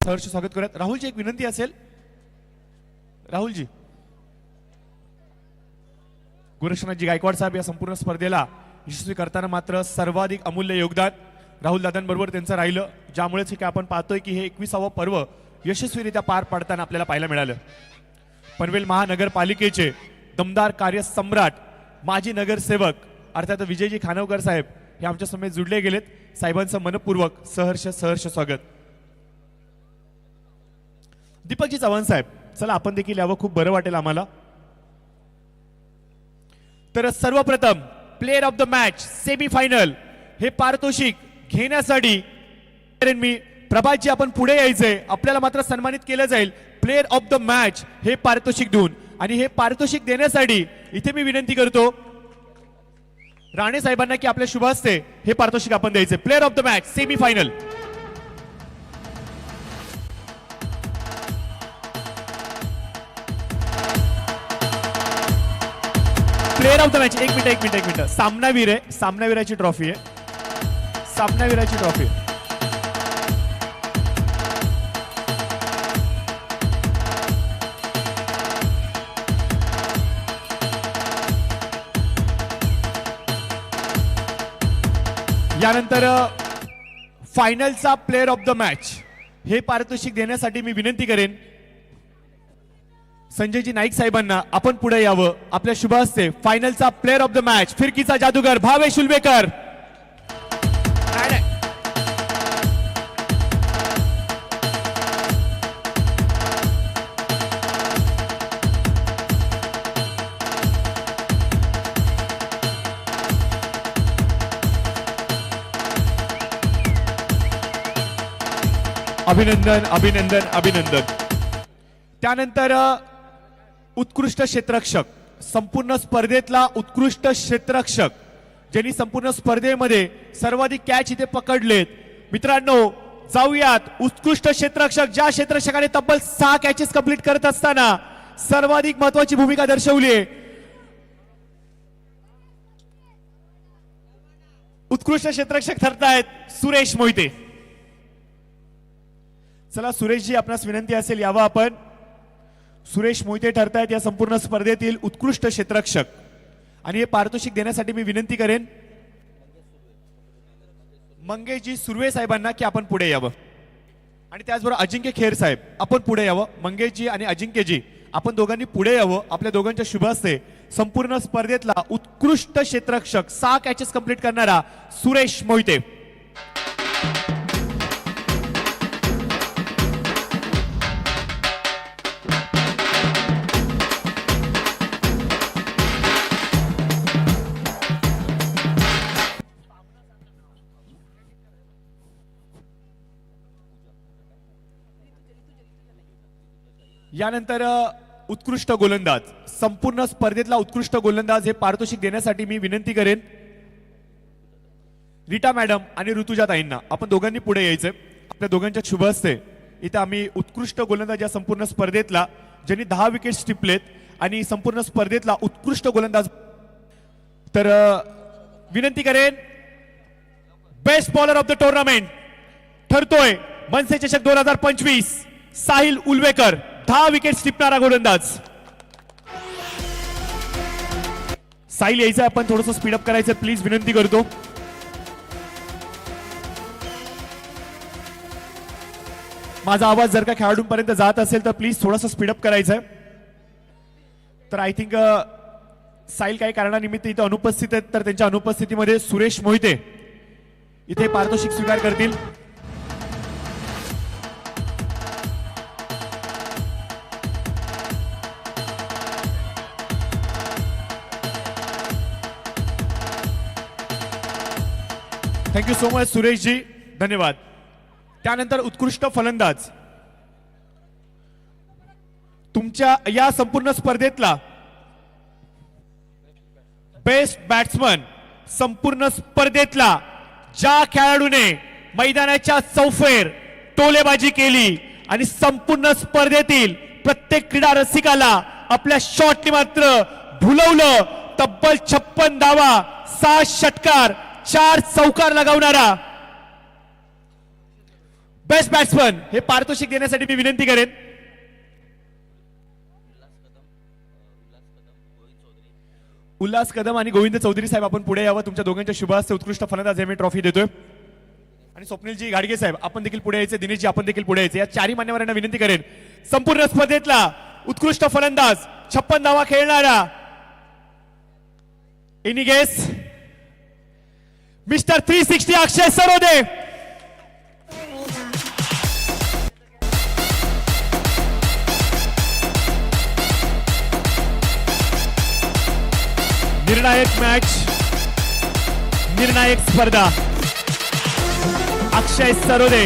सहर्ष स्वागत करूयात. राहुलजी एक विनंती असेल. राहुलजी, गोरक्षनाथजी गायकवाड साहेब या संपूर्ण स्पर्धेला यशस्वी करताना मात्र सर्वाधिक अमूल्य योगदान राहुल दादांबरोबर त्यांचं राहिलं, ज्यामुळेच हे आपण पाहतोय की हे 21वे पर्व यशस्वीरित्या पार पाडताना आपल्याला पाहायला मिळालं. पनवेल महानगरपालिकेचे दमदार कार्य सम्राट माजी नगरसेवक अर्थात विजयजी खानवकर साहेब हे आमच्या समेत जुडले गेलेत. साहेबांचं मनपूर्वक सहर्ष स्वागत. दीपकजी चव्हाण साहेब, चला आपण देखील यावं, खूप बरं वाटेल आम्हाला. तर सर्वप्रथम player of the match semifinal हे पारितोषिक घेण्यासाठी मी प्रभातजी आपण पुढे यायचंय, आपल्याला मात्र सन्मानित केलं जाईल प्लेयर ऑफ द मॅच हे पारितोषिक देऊन. आणि हे पारितोषिक देण्यासाठी इथे मी विनंती करतो राणे साहेबांना की आपल्या शुभ हस्ते हे पारितोषिक आपण द्यायचे. Player of the match semifinal. Player of the match. एक मिनिट सामनावीर आहे, सामनावीराची ट्रॉफी आहे, सामनावीराची ट्रॉफी. यानंतर फायनलचा प्लेयर ऑफ द मॅच हे पारितोषिक देण्यासाठी मी विनंती करेन संजयजी नाईक साहेबांना आपण पुढे यावं. आपल्या शुभ हस्ते फायनलचा प्लेयर ऑफ द मॅच फिरकीचा जादूगर भावेश उलवेकर. अभिनंदन अभिनंदन अभिनंदन. त्यानंतर उत्कृष्ट क्षेत्ररक्षक, संपूर्ण स्पर्धेतला उत्कृष्ट क्षेत्ररक्षक ज्यांनी संपूर्ण स्पर्धेमध्ये सर्वाधिक कॅच इथे पकडलेत. मित्रांनो जाऊयात, उत्कृष्ट क्षेत्ररक्षक ज्या क्षेत्ररक्षकाने तब्बल 6 कॅचेस कंप्लीट करत असताना सर्वाधिक महत्वाची भूमिका दर्शवली आहे, उत्कृष्ट क्षेत्ररक्षक ठरतायत सुरेश मोहिते. चला सुरेशजी, आपणास विनंती असेल यावं आपण. सुरेश मोहिते ठरतायत या संपूर्ण स्पर्धेतील उत्कृष्ट क्षेत्ररक्षक आणि हे पारितोषिक देण्यासाठी मी विनंती करेन मंगेशजी सुर्वे साहेबांना की आपण पुढे यावं. आणि त्याचबरोबर अजिंक्य खेर साहेब आपण पुढे यावं. मंगेशजी आणि अजिंक्यजी आपण दोघांनी पुढे यावं. आपल्या दोघांच्या शुभ हस्ते संपूर्ण स्पर्धेतला उत्कृष्ट क्षेत्ररक्षक 6 कॅचेस कंप्लीट करणारा सुरेश मोहिते. यानंतर उत्कृष्ट गोलंदाज, संपूर्ण स्पर्धेतला उत्कृष्ट गोलंदाज हे पारितोषिक देण्यासाठी मी विनंती करेन रीटा मॅडम आणि ऋतुजा ताईंना आपण दोघांनी पुढे यायचंय. आपल्या दोघांच्या शुभ हस्ते इथे आम्ही उत्कृष्ट गोलंदाज या संपूर्ण स्पर्धेतला ज्यांनी 10 विकेट्स टिपलेत आणि संपूर्ण स्पर्धेतला उत्कृष्ट गोलंदाज, तर विनंती करेन best bowler of the tournament ठरतोय मनसे चषक 2025 साहिल उलवेकर, 10 विकेट्स टिपणारा गोलंदाज. साहिल यायचं, आपण थोडंसं स्पीडअप करायचं प्लीज, विनंती करतो. माझा आवाज जर का खेळाडूंपर्यंत जात असेल तर प्लीज थोडंसं स्पीडअप करायचं आहे. तर आय थिंक साहिल काही कारणानिमित्त इथे अनुपस्थित आहेत, तर त्यांच्या अनुपस्थितीमध्ये सुरेश मोहिते इथे पारितोषिक स्वीकार करतील. थँक्यू सो मच सुरेशजी, धन्यवाद. त्यानंतर उत्कृष्ट फलंदाज, तुमच्या या संपूर्ण स्पर्धेतला बेस्ट बॅट्समन, संपूर्ण स्पर्धेतला ज्या खेळाडूने मैदानाच्या चौफेर टोलेबाजी केली आणि संपूर्ण स्पर्धेतील प्रत्येक क्रीडा रसिकाला आपल्या शॉटने मात्र भुलवलं, तब्बल 56 धावा, 6 षटकार, 4 चौकार लगावणारा बेस्ट बॅट्समन हे पारितोषिक देण्यासाठी मी विनंती करेन. उल्हास कदम आणि गोविंद चौधरी साहेब आपण पुढे यावं. तुमच्या दोघांच्या शुभ हस्ते उत्कृष्ट फलंदाज हे मी ट्रॉफी देतोय. आणि स्वप्नीलजी गाडगे साहेब आपण देखील पुढे यायचे. दिनेशजी आपण देखील पुढे यायचे. या चारही मान्यवरांना विनंती करेन. संपूर्ण स्पर्धेतला उत्कृष्ट फलंदाज 56 धावा खेळणारा एनी गेस मिस्टर 360 अक्षय सरोदे. निर्णायक मॅच, निर्णायक स्पर्धा. अक्षय Sarode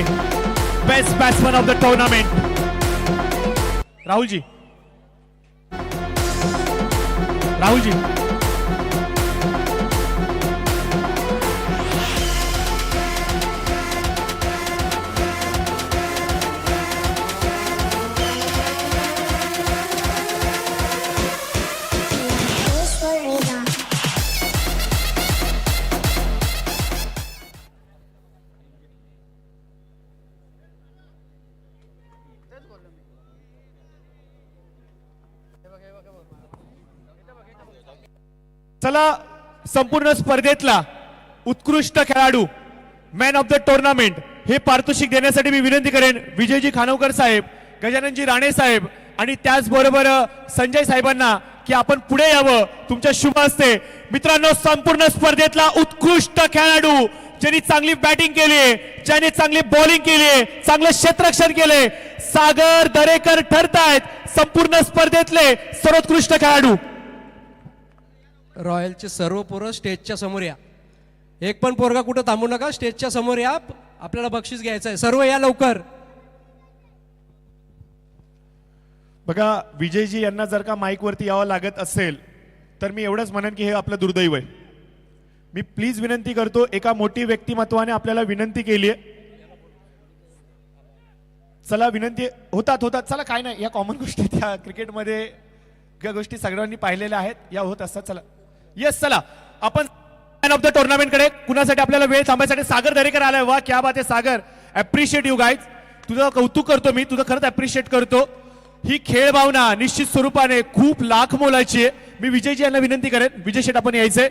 best batsman of the tournament. Rahulji, Rahulji चला संपूर्ण स्पर्धेतला उत्कृष्ट खेळाडू मॅन ऑफ द टुर्नामेंट हे पारितोषिक देण्यासाठी मी विनंती करेन विजयजी खानोकर साहेब, गजाननजी राणे साहेब आणि त्याचबरोबर संजय साहेबांना की आपण पुढे यावं. तुमच्या शुभ हस्ते मित्रांनो संपूर्ण स्पर्धेतला उत्कृष्ट खेळाडू ज्यांनी चांगली बॅटिंग केली, ज्यांनी चांगली बॉलिंग केली, चांगलं क्षेत्ररक्षण केले, सागर दरेकर ठरतायत संपूर्ण स्पर्धेतले सर्वोत्कृष्ट खेळाडू. रॉयलचे सर्व पोरं स्टेजच्या समोर या. एक पण पोरगा कुठं थांबू नका, स्टेजच्या समोर या. आपल्याला बक्षीस घ्यायचं आहे. सर्व या लवकर. बघा विजयजी यांना जर का माईक वरती यावं लागत असेल तर मी एवढंच म्हणेन की हे आपलं दुर्दैव आहे. मी प्लीज विनंती करतो, एका मोठी व्यक्तिमत्वाने आपल्याला विनंती केली आहे. चला विनंती होतात चला काय नाही, या कॉमन गोष्टी त्या क्रिकेटमध्ये या गोष्टी सगळ्यांनी पाहिलेल्या आहेत, या होत असतात. चला येस, चला आपण मॅन ऑफ द टुर्नामेंट कडे. कुणासाठी आपल्याला वेळ थांबायसाठी सागर दरेकर आलाय. वा क्या बात आहे सागर, अप्रिशिएट यू गाईज. तुझं कौतुक करतो मी, तुझं खरंच अप्रिशिएट करतो. ही खेळ भावना निश्चित स्वरूपाने खूप लाख मोलाची आहे. मी विजयजी यांना विनंती करेन, विजय शेठ आपण यायचंय.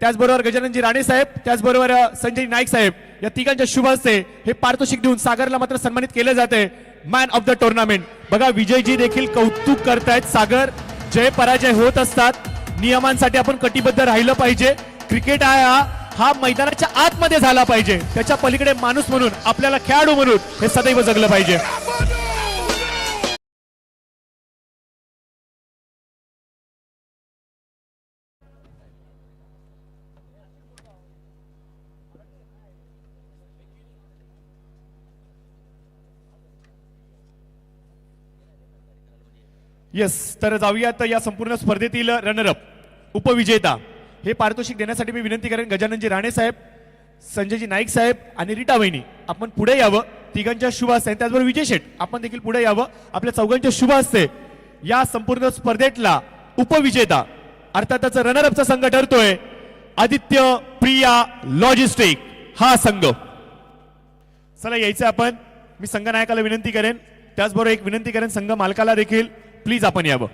त्याचबरोबर गजाननजी राणे साहेब, त्याचबरोबर संजय नाईक साहेब या तिघांच्या शुभ हस्ते हे पारितोषिक देऊन सागरला मात्र सन्मानित केले जाते मॅन ऑफ द टुर्नामेंट. बघा विजयजी देखील कौतुक करतायत. सागर, जय पराजय होत असतात, नियमांसाठी आपण कटिबद्ध राहिलं पाहिजे. क्रिकेट हा मैदानाच्या आतमध्ये झाला पाहिजे, त्याच्या पलीकडे माणूस म्हणून आपल्याला खेळाडू म्हणून हे सदैव जगलं पाहिजे. येस, तर जाऊयात या संपूर्ण स्पर्धेतील रनरअप उपविजेता हे पारितोषिक देण्यासाठी मी विनंती करेन गजाननजी राणे साहेब, संजयजी नाईक साहेब आणि रीटा वहिनी आपण पुढे यावं. तिघांच्या शुभ हस्ते, त्याचबरोबर विजय शेठ आपण देखील पुढे यावं. आपल्या चौघांच्या शुभ हस्ते या संपूर्ण स्पर्धेतला उपविजेता अर्थातच रनरअपचा संघ ठरतोय आदित्य प्रिया लॉजिस्टिक हा संघ. चला यायचं आपण. मी संघनायकाला विनंती करेन, त्याचबरोबर एक विनंती करेन संघ मालकाला देखील, प्लीज आपण यावं.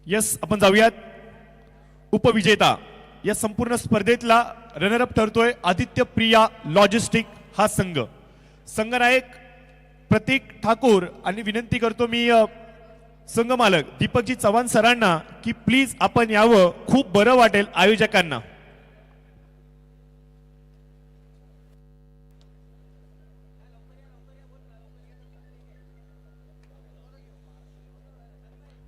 यस, आपण जाऊयात. उपविजेता या संपूर्ण स्पर्धेतला रनरअप ठरतोय आदित्य प्रिया लॉजिस्टिक हा संघ. संघनायक प्रतीक ठाकूर आणि विनंती करतो मी संघ मालक दीपकजी चव्हाण सरांना की प्लीज आपण यावं, खूप बरं वाटेल आयोजकांना.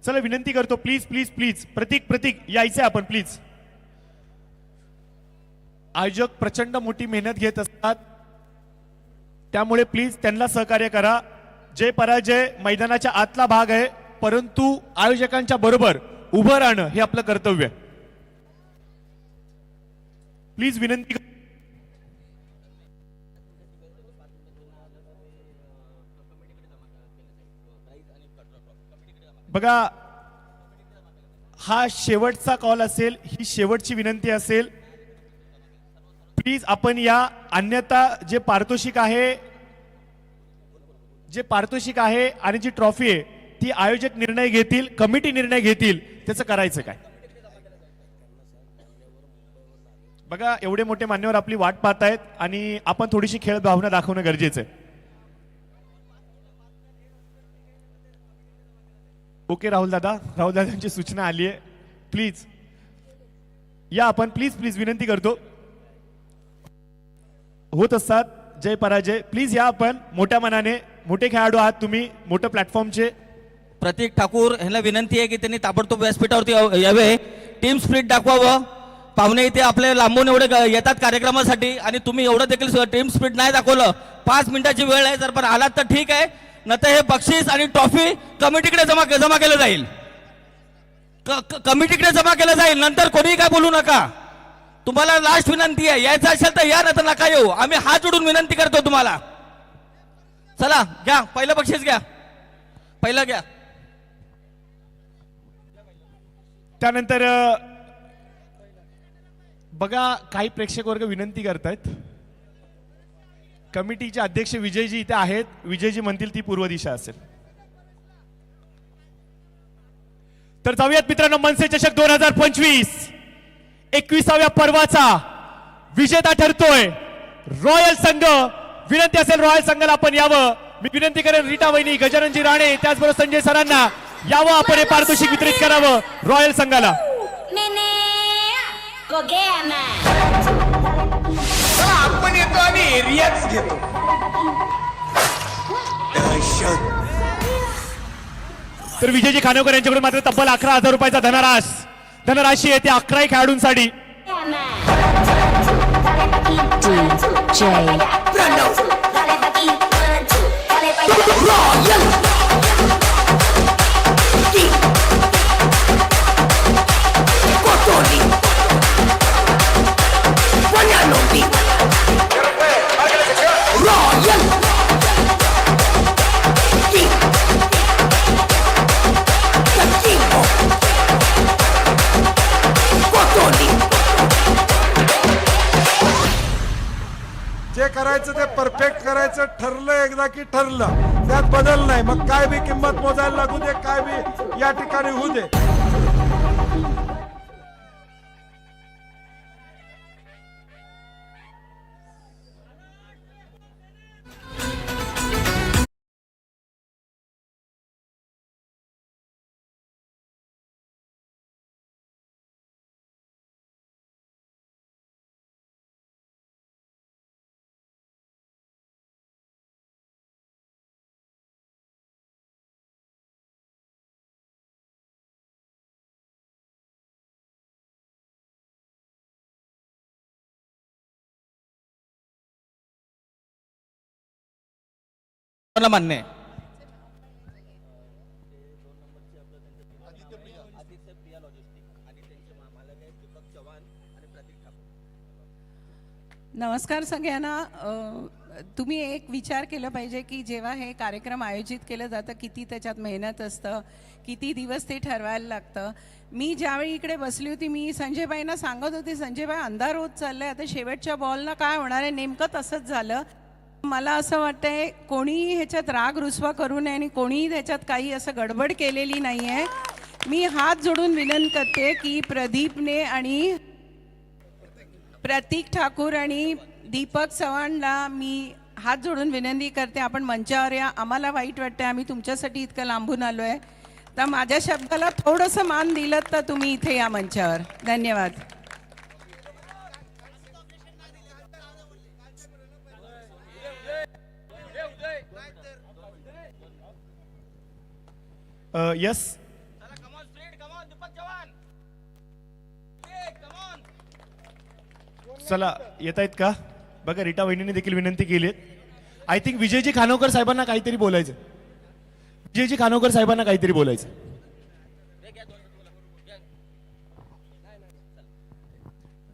चला विनंती करतो, प्लीज प्लीज प्लीज. प्रतीक यायचंय आपण प्लीज. आयोजक प्रचंड मोठी मेहनत घेत असतात, त्यामुळे प्लीज त्यांना सहकार्य करा. जय पराजय मैदानाच्या आतला भाग आहे, परंतु आयोजकांच्या बरोबर उभं राहणं हे आपलं कर्तव्य. प्लीज विनंती. बघा हा शेवटचा कॉल असेल, ही शेवटची विनंती असेल. प्लीज आपण या, अन्यथा जे पारितोषिक आहे आणि जी ट्रॉफी आहे ती आयोजक निर्णय घेतील, कमिटी निर्णय घेतील, त्याचं करायचं काय. बघा एवढे मोठे मान्यवर आपली वाट पाहतायत आणि आपण थोडीशी खेळ भावना दाखवणं गरजेचं आहे. ओके राहुल दादांची सूचना आली आहे. प्लीज या आपण, प्लीज विनंती करतो. होत असतात जय पराजय. प्लीज या आपण मोठ्या मनाने, मोठे खेळाडू आहात तुम्ही, मोठं प्लॅटफॉर्मचे. प्रतीक ठाकूर यांना विनंती आहे की त्यांनी ताबडतोब व्यासपीठावरती यावे, टीम स्प्रिट दाखवावं. पाहुणे इथे आपले लांबून एवढे येतात कार्यक्रमासाठी आणि तुम्ही एवढं देखील टीम स्प्रिट नाही दाखवलं. 5 मिनिटाची वेळ आहे, जर पण आलात तर ठीक आहे, नंतर हे बक्षीस आणि ट्रॉफी कमिटीकडे जमा केलं जाईल. कमिटीकडे जमा केलं जाईल. नंतर कोणीही काय बोलू नका. तुम्हाला लास्ट विनंती आहे, यायचं असेल तर या, नंतर नका येऊ. आम्ही हात जोडून विनंती करतो तुम्हाला. चला घ्या, पहिलं बक्षीस घ्या, पहिलं घ्या. त्यानंतर बघा काही प्रेक्षक वर्ग विनंती करतायत. कमिटीचे अध्यक्ष विजयजी इथे आहेत. विजयजी म्हणतील ती पूर्व दिशा असेल. तर जाऊयात मित्रांनो, मनसे चषक 2025 21व्या पर्वाचा विजेता ठरतोय रॉयल संघ. विनंती असेल रॉयल संघाला आपण यावं. मी विनंती करेन रीटा वहिनी, गजाननजी राणे, त्याचबरोबर संजय सरांना यावं, आपण हे पारितोषिक वितरित करावं रॉयल संघाला. आपण येतो आणि एरियाच घेतो. तर विजयजी खानोकर यांच्याकडून मात्र तब्बल 11,000 रुपयाचा धनराशी आहे, ते 11 खेळाडूंसाठी. जे करायचं ते परफेक्ट करायचं. ठरलं एकदा की ठरलं, त्यात बदल नाही. मग काय बी किंमत मोजायला लागू दे, काय बी या ठिकाणी होऊ दे. मान्य आहे. नमस्कार सगळ्यांना. तुम्ही एक विचार केला पाहिजे की जेव्हा हे कार्यक्रम आयोजित केलं जातं किती त्याच्यात मेहनत असतं, किती दिवस ते ठरवायला लागतं. मी ज्यावेळी इकडे बसली होती मी संजयबाईंना सांगत होती, संजयबाई अंधार होत चाललाय, आता शेवटच्या बॉलला काय होणार आहे. नेमकं तसंच झालं. मला असं वाटतंय कोणीही ह्याच्यात राग रुसवा करू नये आणि कोणीही त्याच्यात काही असं गडबड केलेली नाही आहे. मी हात जोडून विनंती करते की प्रदीपने आणि प्रतीक ठाकूर आणि दीपक चव्हाणला मी हात जोडून विनंती करते, आपण मंचावर या. आम्हाला वाईट वाटतंय, आम्ही तुमच्यासाठी इतकं लांबून आलो आहे, तर माझ्या शब्दाला थोडंसं मान दिलं तर तुम्ही इथे या मंचावर. धन्यवाद. यस चला येत आहेत का बघा. रीटा वहिनीने देखील विनंती केली. आय थिंक विजयजी खानोकर साहेबांना काहीतरी बोलायचं. विजयजी खानोकर साहेबांना काहीतरी बोलायचं.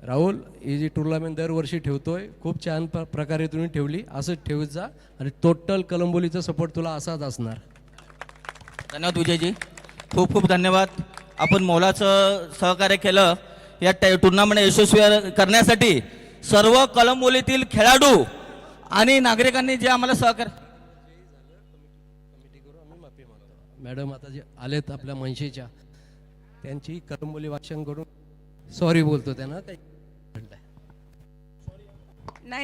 राहुल, ही जी टुर्नामेंट दरवर्षी ठेवतोय, खूप छान प्रकारे तुम्ही ठेवली, असंच ठेवत जा आणि टोटल कलंबोलीचा सपोर्ट तुला असाच असणार. धन्यवाद विजयजी, खूप खूप धन्यवाद. आपण मोलाचं सहकार्य केलं या टुर्नामेंट यशस्वी करण्यासाठी. सर्व कलंबोलीतील खेळाडू आणि नागरिकांनी जे आम्हाला सहकार्य. मॅडम आता जे आलेत आपल्या मनसेच्या त्यांची कलंबोली वाचन करून सॉरी बोलतो त्यांना काही घडलंय.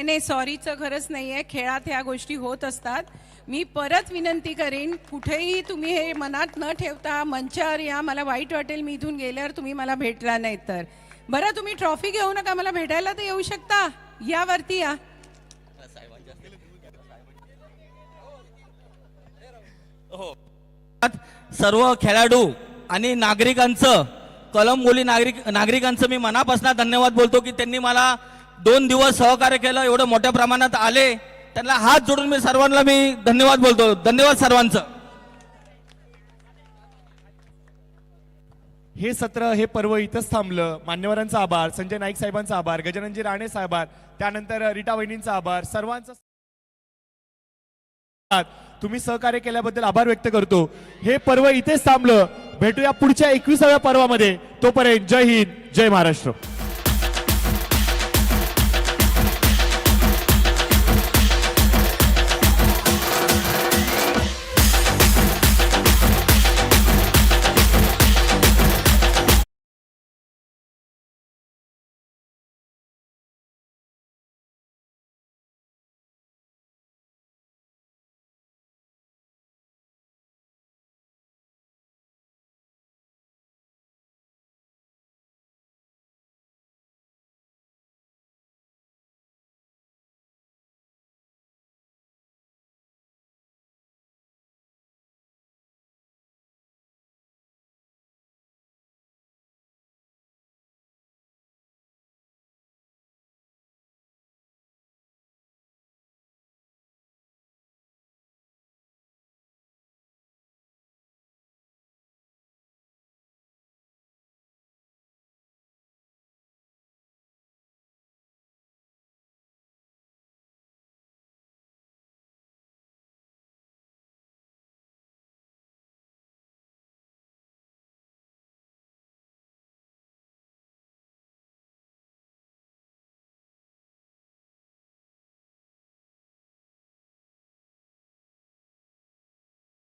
नाही सॉरीचं खरंच नाहीये. खेळात ह्या गोष्टी होत असतात. मी परत विनंती करेन, कुठेही तुम्ही हे मनात न ठेवता मंचावर या. मला वाईट वाटेल मी इथून गेल्यावर तुम्ही मला भेटला नाही तर. बरं तुम्ही ट्रॉफी घेऊ नका, मला भेटायला तर येऊ शकता. या वरती या. सर्व खेळाडू आणि नागरिकांचं कलंबोली नागरिकांचं मी मनापासून धन्यवाद बोलतो की त्यांनी मला 2 दिवस सहकार्य केलं. एवढं मोठ्या प्रमाणात आले, त्यांना हात जोडून मी सर्वांना धन्यवाद बोलतो. धन्यवाद सर्वांचं. हे सत्र हे पर्व इथंच थांबलं. मान्यवरांचा आभार, संजय नाईक साहेबांचा आभार, गजाननजी राणे साहेबांचा, त्यानंतर रीटा वहिनींचा आभार. सर्वांचा तुम्ही सहकार्य केल्याबद्दल आभार व्यक्त करतो. हे पर्व इथेच थांबलं. भेटूया पुढच्या 21व्या पर्वामध्ये. तोपर्यंत जय हिंद, जय महाराष्ट्र.